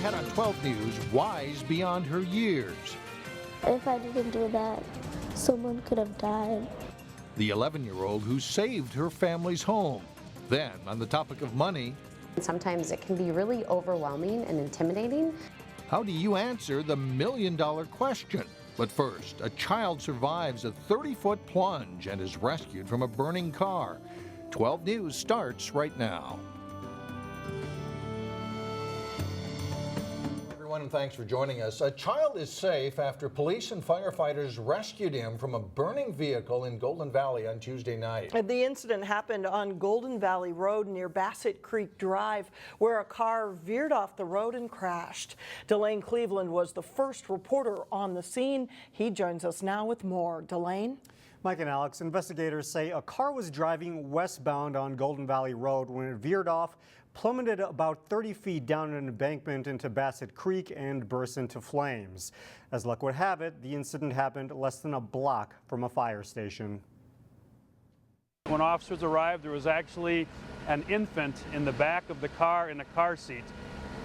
Ahead on 12 News, wise beyond her years. If I didn't do that, someone could have died. The 11-year-old who saved her family's home. Then, on the topic of money, sometimes it can be really overwhelming and intimidating. How do you answer the million-dollar question? But first, a child survives a 30-foot plunge and is rescued from a burning car. 12 News starts right now. And thanks for joining us. A child is safe after police and firefighters rescued him from a burning vehicle in Golden Valley on Tuesday night. The incident happened on Golden Valley Road near Bassett Creek Drive, where a car veered off the road and crashed. Delane Cleveland was the first reporter on the scene. He joins us now with more. Delane? Mike and Alex, investigators say a car was driving westbound on Golden Valley Road when it veered off, plummeted about 30 feet down an embankment into Bassett Creek and burst into flames. As luck would have it, the incident happened less than a block from a fire station. When officers arrived, there was actually an infant in the back of the car in a car seat.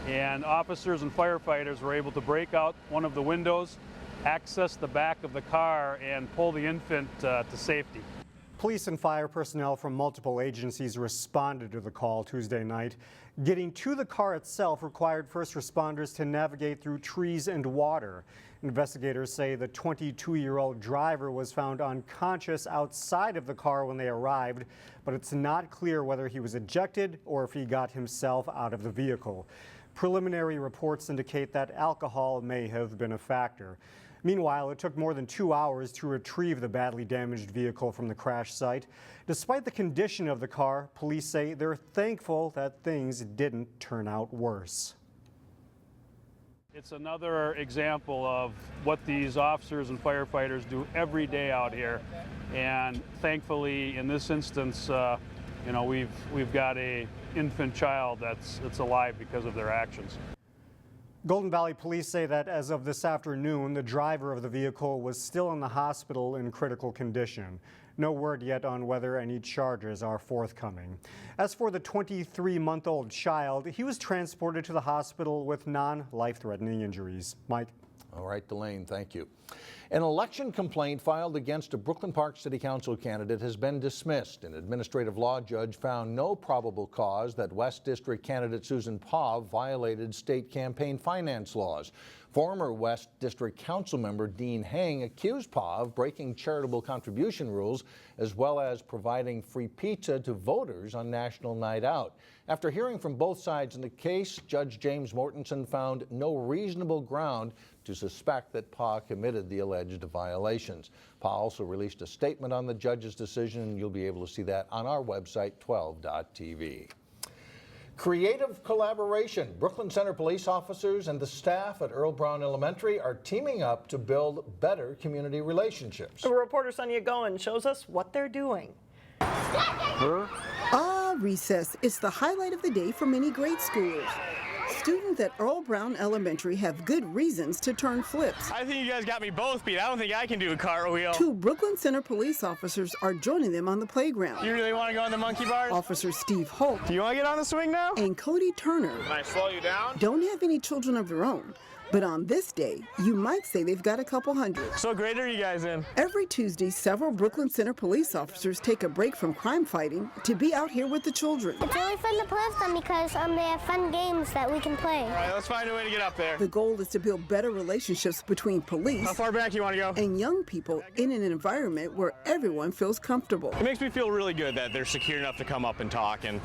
And officers and firefighters were able to break out one of the windows, access the back of the car, and pull the infant to safety. Police and fire personnel from multiple agencies responded to the call Tuesday night. Getting to the car itself required first responders to navigate through trees and water. Investigators say the 22-year-old driver was found unconscious outside of the car when they arrived, but it's not clear whether he was ejected or if he got himself out of the vehicle. Preliminary reports indicate that alcohol may have been a factor. Meanwhile, it took more than 2 hours to retrieve the badly damaged vehicle from the crash site. Despite the condition of the car, police say they're thankful that things didn't turn out worse. It's another example of what these officers and firefighters do every day out here. And thankfully, in this instance, we've got an infant child that's alive because of their actions. Golden Valley police say that as of this afternoon, the driver of the vehicle was still in the hospital in critical condition. No word yet on whether any charges are forthcoming. As for the 23-month-old child, he was transported to the hospital with non-life-threatening injuries. Mike? All right, Delane, thank you. An election complaint filed against a Brooklyn Park City Council candidate has been dismissed. An administrative law judge found no probable cause that West District candidate Susan Pav violated state campaign finance laws. Former West District Council member Dean Hang accused Pav of breaking charitable contribution rules as well as providing free pizza to voters on National Night Out. After hearing from both sides in the case, Judge James Mortensen found no reasonable ground to suspect that Pa committed the alleged violations. Pa also released a statement on the judge's decision, and you'll be able to see that on our website, 12.tv. Creative collaboration. Brooklyn Center police officers and the staff at Earl Brown Elementary are teaming up to build better community relationships. Reporter Sonia Goen shows us what they're doing. Recess is the highlight of the day for many grade schoolers. Students at Earl Brown Elementary have good reasons to turn flips. I think you guys got me both beat. I don't think I can do a cartwheel. 2 Brooklyn Center police officers are joining them on the playground. You really want to go on the monkey bars? Officer Steve Holt. Do you want to get on the swing now? And Cody Turner. Can I slow you down? Don't have any children of their own. But on this day, you might say they've got a couple hundred. So great are you guys in? Every Tuesday, several Brooklyn Center police officers take a break from crime fighting to be out here with the children. It's really fun to play with them because they have fun games that we can play. All right, let's find a way to get up there. The goal is to build better relationships between police How far back you want to go? and young people in an environment where everyone feels comfortable. It makes me feel really good that they're secure enough to come up and talk and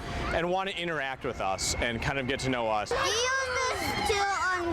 want to interact with us and kind of get to know us. Do you use this to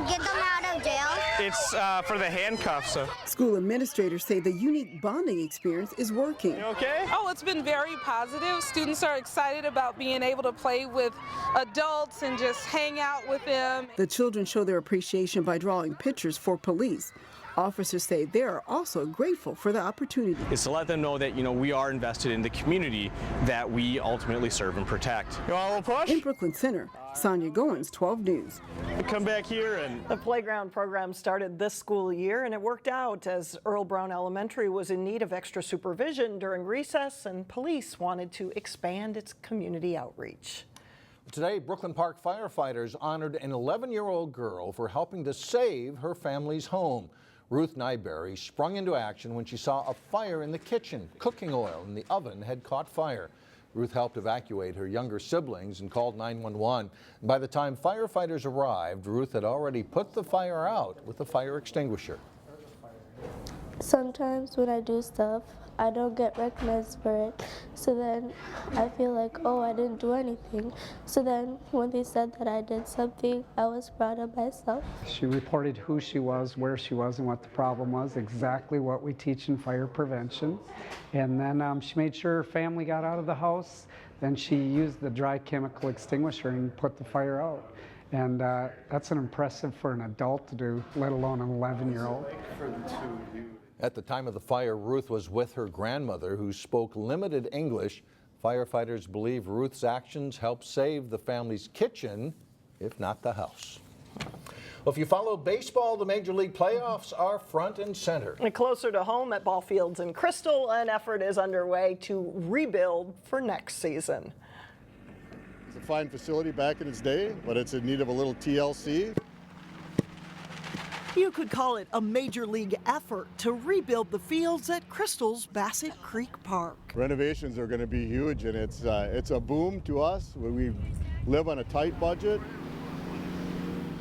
get them out of jail? It's for the handcuffs. School administrators say the unique bonding experience is working. You okay? Oh, it's been very positive. Students are excited about being able to play with adults and just hang out with them. The children show their appreciation by drawing pictures for police. Officers say they are also grateful for the opportunity. It's to let them know that, we are invested in the community that we ultimately serve and protect. You want a little push? In Brooklyn Center, Sonia Goins, 12 News. Come back here and... The playground program started this school year, and it worked out as Earl Brown Elementary was in need of extra supervision during recess, and police wanted to expand its community outreach. Today, Brooklyn Park firefighters honored an 11-year-old girl for helping to save her family's home. Ruth Nyberry sprung into action when she saw a fire in the kitchen. Cooking oil in the oven had caught fire. Ruth helped evacuate her younger siblings and called 911. By the time firefighters arrived, Ruth had already put the fire out with a fire extinguisher. Sometimes when I do stuff, I don't get recognized for it. So then I feel like, oh, I didn't do anything. So then when they said that I did something, I was proud of myself. She reported who she was, where she was, and what the problem was, exactly what we teach in fire prevention. And then she made sure her family got out of the house. Then she used the dry chemical extinguisher and put the fire out. And that's an impressive for an adult to do, let alone an 11-year-old. At the time of the fire, Ruth was with her grandmother, who spoke limited English. Firefighters believe Ruth's actions helped save the family's kitchen, if not the house. Well, if you follow baseball, the Major League playoffs are front and center. And closer to home at ball fields in Crystal, an effort is underway to rebuild for next season. It's a fine facility back in its day, but it's in need of a little TLC. You could call it a major league effort to rebuild the fields at Crystal's Bassett Creek Park. Renovations are going to be huge, and it's a boom to us. We live on a tight budget.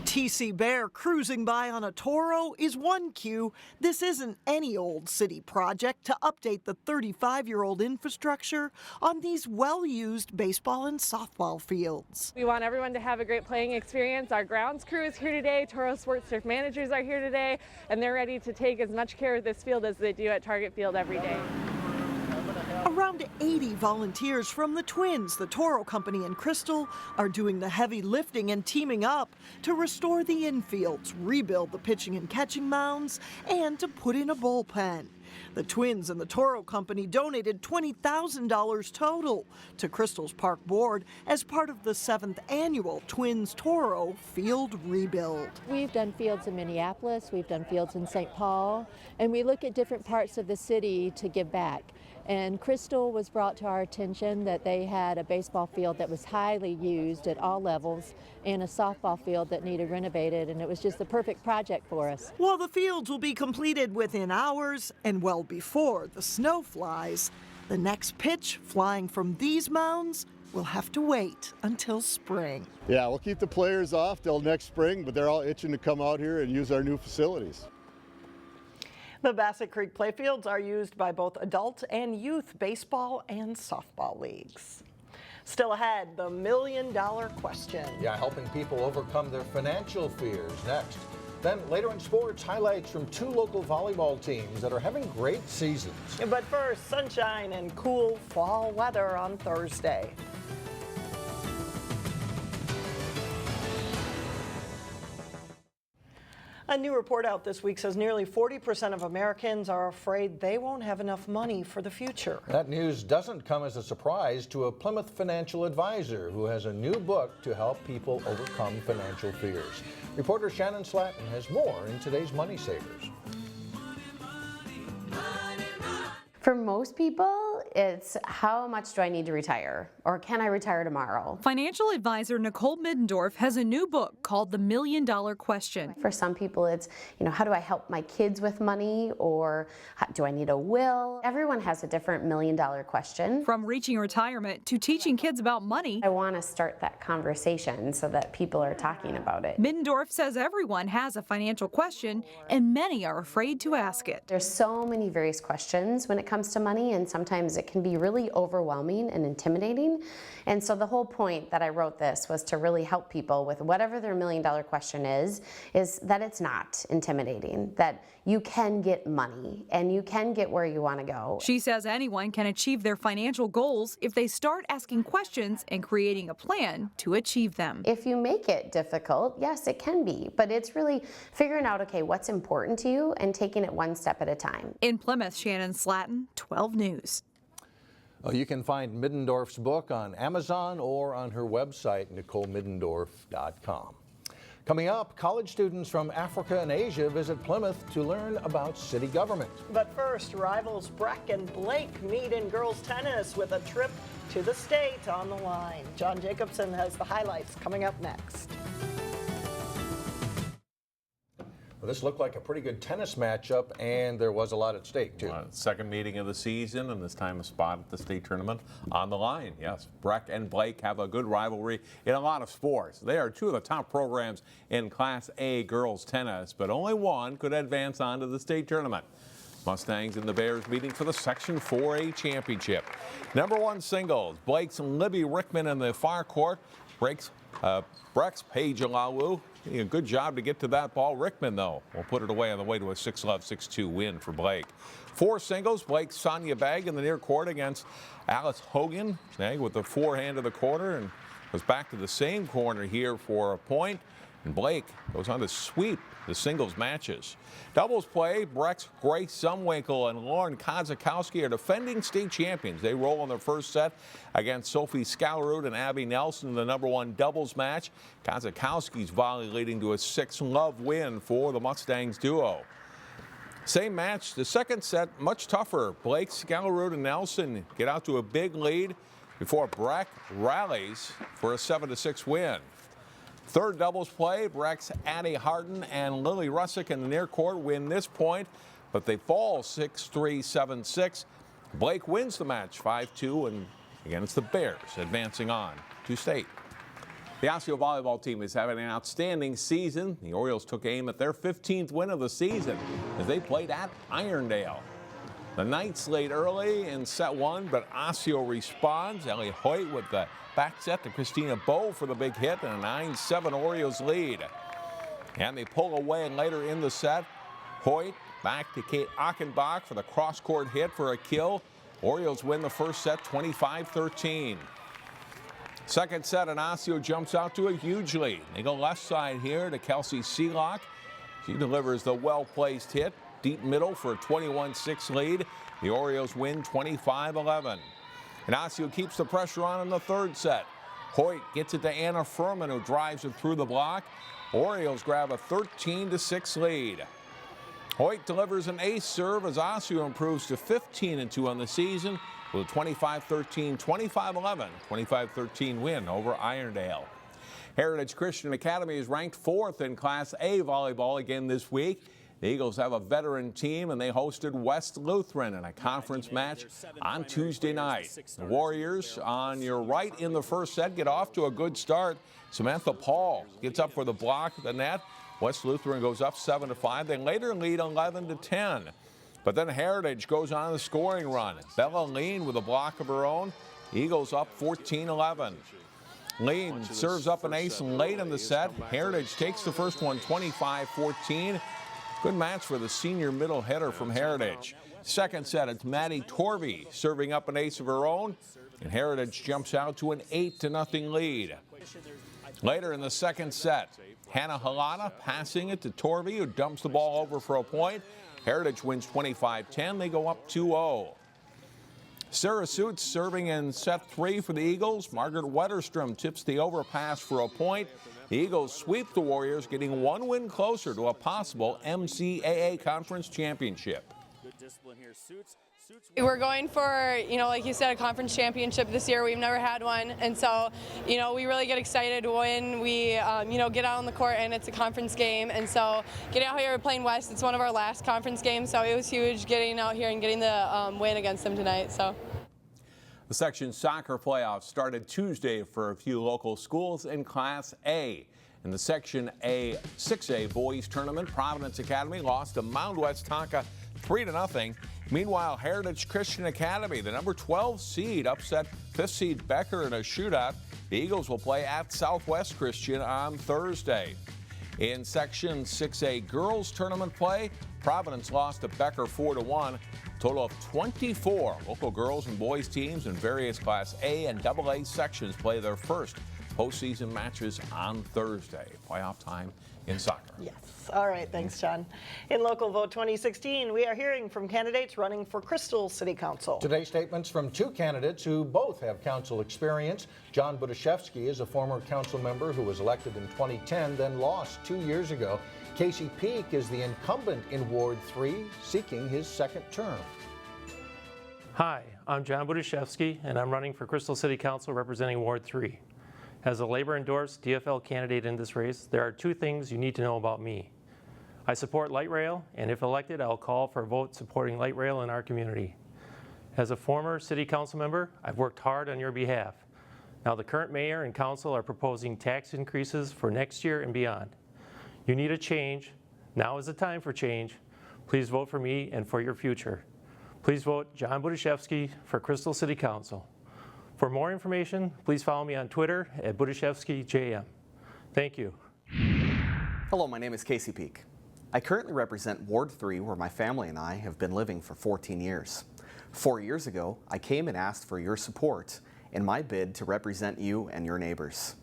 TC Bear cruising by on a Toro is one cue. This isn't any old city project to update the 35-year-old infrastructure on these well-used baseball and softball fields. We want everyone to have a great playing experience. Our grounds crew is here today, Toro Sports Turf managers are here today, and they're ready to take as much care of this field as they do at Target Field every day. Around 80 volunteers from the Twins, the Toro Company and Crystal, are doing the heavy lifting and teaming up to restore the infields, rebuild the pitching and catching mounds, and to put in a bullpen. The Twins and the Toro Company donated $20,000 total to Crystal's Park Board as part of the 7th annual Twins Toro Field Rebuild. We've done fields in Minneapolis, we've done fields in St. Paul, and we look at different parts of the city to give back. And Crystal was brought to our attention that they had a baseball field that was highly used at all levels and a softball field that needed renovated, and it was just the perfect project for us. While the fields will be completed within hours and well before the snow flies, the next pitch flying from these mounds will have to wait until spring. Yeah, we'll keep the players off till next spring, but they're all itching to come out here and use our new facilities. The Bassett Creek playfields are used by both adult and youth baseball and softball leagues. Still ahead, the $1 million question. Yeah, helping people overcome their financial fears next. Then later in sports, highlights from 2 local volleyball teams that are having great seasons. But first, sunshine and cool fall weather on Thursday. A new report out this week says nearly 40% of Americans are afraid they won't have enough money for the future. That news doesn't come as a surprise to a Plymouth financial advisor who has a new book to help people overcome financial fears. Reporter Shannon Slatton has more in today's Money Savers. For most people, it's how much do I need to retire? Or can I retire tomorrow? Financial advisor Nicole Middendorf has a new book called The $1 Million Question. For some people, it's, how do I help my kids with money? Or do I need a will? Everyone has a different $1 million question. From reaching retirement to teaching kids about money, I want to start that conversation so that people are talking about it. Middendorf says everyone has a financial question and many are afraid to ask it. There's so many various questions when it comes to money, and sometimes it can be really overwhelming and intimidating. And so the whole point that I wrote this was to really help people with whatever their $1 million question is that it's not intimidating, that you can get money and you can get where you want to go. She says anyone can achieve their financial goals if they start asking questions and creating a plan to achieve them. If you make it difficult, yes, it can be, but it's really figuring out, okay, what's important to you and taking it one step at a time. In Plymouth, Shannon Slatton, 12 News. You can find Middendorf's book on Amazon or on her website, NicoleMiddendorf.com. Coming up, college students from Africa and Asia visit Plymouth to learn about city government. But first, rivals Breck and Blake meet in girls tennis with a trip to the state on the line. John Jacobson has the highlights coming up next. Well, this looked like a pretty good tennis matchup, and there was a lot at stake, too. Second meeting of the season, and this time a spot at the state tournament on the line. Yes, Breck and Blake have a good rivalry in a lot of sports. They are two of the top programs in Class A girls tennis, but only one could advance on to the state tournament. Mustangs and the Bears meeting for the Section 4A championship. Number one singles, Blake's Libby Rickman in the far court. Breck's Paige Alawu. A good job to get to that ball. Rickman, though, will put it away on the way to a 6-love, 6-2 win for Blake. Four singles, Blake's Sonia Bagg in the near court against Alice Hogan. Bagg with the forehand of the quarter and goes back to the same corner here for a point. And Blake goes on to sweep the singles matches. Doubles play, Breck's Grace Zumwinkle and Lauren Kozakowski are defending state champions. They roll in their first set against Sophie Scalarud and Abby Nelson in the number one doubles match. Kozakowski's volley leading to a 6-love win for the Mustangs duo. Same match, the second set much tougher. Blake, Scalarud, and Nelson get out to a big lead before Breck rallies for a 7-6 win. Third doubles play, Breck's Addie Harden and Lily Russick in the near court win this point, but they fall 6-3, 7-6. Blake wins the match 5-2 and against the Bears, advancing on to state. The Osseo volleyball team is having an outstanding season. The Orioles took aim at their 15th win of the season as they played at Irondale. The Knights lead early in set one, but Osseo responds. Ellie Hoyt with the back set to Christina Bowe for the big hit and a 9-7 Orioles lead. And they pull away later in the set. Hoyt back to Kate Achenbach for the cross-court hit for a kill. Orioles win the first set 25-13. Second set, and Osseo jumps out to a huge lead. They go left side here to Kelsey Seelock. She delivers the well-placed hit. Deep middle for a 21-6 lead. The Orioles win 25-11. And Osseo keeps the pressure on in the third set. Hoyt gets it to Anna Furman, who drives it through the block. Orioles grab a 13-6 lead. Hoyt delivers an ace serve as Osseo improves to 15-2 on the season with a 25-13, 25-11, 25-13 win over Irondale. Heritage Christian Academy is ranked 4th in Class A volleyball again this week. The Eagles have a veteran team, and they hosted West Lutheran in a conference match on Tuesday night. The Warriors, on your right in the first set, get off to a good start. Samantha Paul gets up for the block at the net. West Lutheran goes up 7-5. They later lead 11-10. But then Heritage goes on the scoring run. Bella Lean with a block of her own. Eagles up 14-11. Lean serves up an ace late in the set. Heritage takes the first one 25-14. Good match for the senior middle header from Heritage. Second set, it's Maddie Torvey serving up an ace of her own, and Heritage jumps out to an 8-0 lead. Later in the second set, Hannah Halata passing it to Torvey, who dumps the ball over for a point. Heritage wins 25-10. They go up 2-0. Sarah Suits serving in set 3 for the Eagles. Margaret Wetterstrom tips the overpass for a point. The Eagles sweep the Warriors, getting one win closer to a possible MCAA Conference Championship. Good discipline here. Suits We're going for, like you said, a conference championship this year. We've never had one, and so, we really get excited when we, get out on the court and it's a conference game. And so, getting out here playing West, it's one of our last conference games, so it was huge getting out here and getting the win against them tonight. So. The section soccer playoffs started Tuesday for a few local schools in Class A. In the Section A 6A boys tournament, Providence Academy lost to Mound West Tonka 3-0. Meanwhile, Heritage Christian Academy, the number 12 seed, upset 5th seed Becker in a shootout. The Eagles will play at Southwest Christian on Thursday. In Section 6A girls tournament play, Providence lost to Becker 4-1. Total of 24 local girls and boys teams in various Class A and AA sections play their first Postseason matches on Thursday. Playoff time in soccer. Yes. All right. Thanks, John. In Local Vote 2016, we are hearing from candidates running for Crystal City Council. Today, statements from two candidates who both have council experience. John Budziszewski is a former council member who was elected in 2010, then lost 2 years ago. Casey Peak is the incumbent in Ward 3, seeking his second term. Hi, I'm John Budziszewski, and I'm running for Crystal City Council representing Ward 3. As a labor-endorsed DFL candidate in this race, there are two things you need to know about me. I support light rail, and if elected, I'll call for a vote supporting light rail in our community. As a former city council member, I've worked hard on your behalf. Now the current mayor and council are proposing tax increases for next year and beyond. You need a change. Now is the time for change. Please vote for me and for your future. Please vote John Budziszewski for Crystal City Council. For more information, please follow me on Twitter at BudziszewskiJM. Thank you. Hello, my name is Casey Peak. I currently represent Ward 3, where my family and I have been living for 14 years. 4 years ago, I came and asked for your support in my bid to represent you and your neighbors.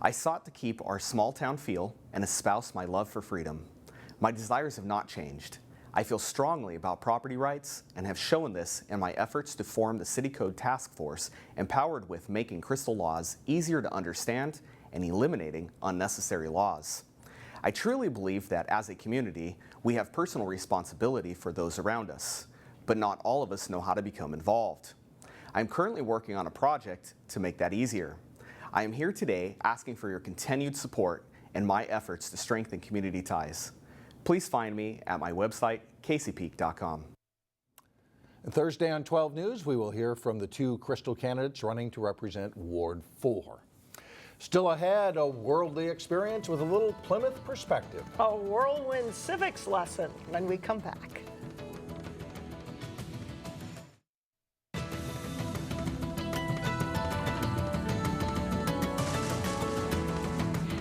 I sought to keep our small town feel and espouse my love for freedom. My desires have not changed. I feel strongly about property rights and have shown this in my efforts to form the City Code Task Force, empowered with making Crystal laws easier to understand and eliminating unnecessary laws. I truly believe that as a community, we have personal responsibility for those around us, but not all of us know how to become involved. I'm currently working on a project to make that easier. I am here today asking for your continued support in my efforts to strengthen community ties. Please find me at my website, caseypeak.com. Thursday on 12 News, we will hear from the two Crystal candidates running to represent Ward 4. Still ahead, a worldly experience with a little Plymouth perspective. A whirlwind civics lesson when we come back.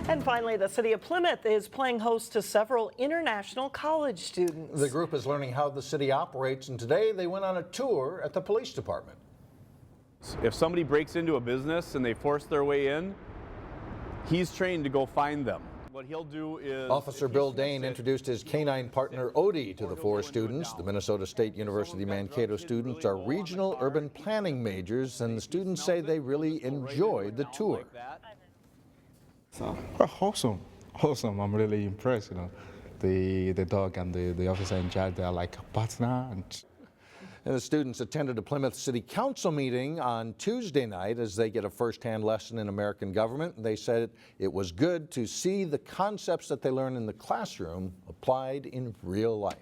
And finally, the city of Plymouth is playing host to several international college students. The group is learning how the city operates, and today they went on a tour at the police department. If somebody breaks into a business and they force their way in, he's trained to go find them. What he'll do is... Officer Bill Dane introduced his canine partner Odie to the four students. The Minnesota State University Mankato students are regional urban planning majors, and the students say they really enjoyed the tour. So awesome. I'm really impressed. The dog and the officer in charge, they are like a partner. And the students attended a Plymouth City Council meeting on Tuesday night as they get a first-hand lesson in American government. They said it was good to see the concepts that they learn in the classroom applied in real life.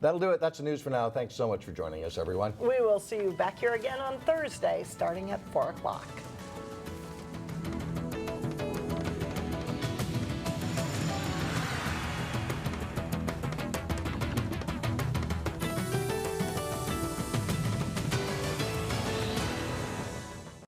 That'll do it. That's the news for now. Thanks so much for joining us, everyone. We will see you back here again on Thursday, starting at 4 o'clock.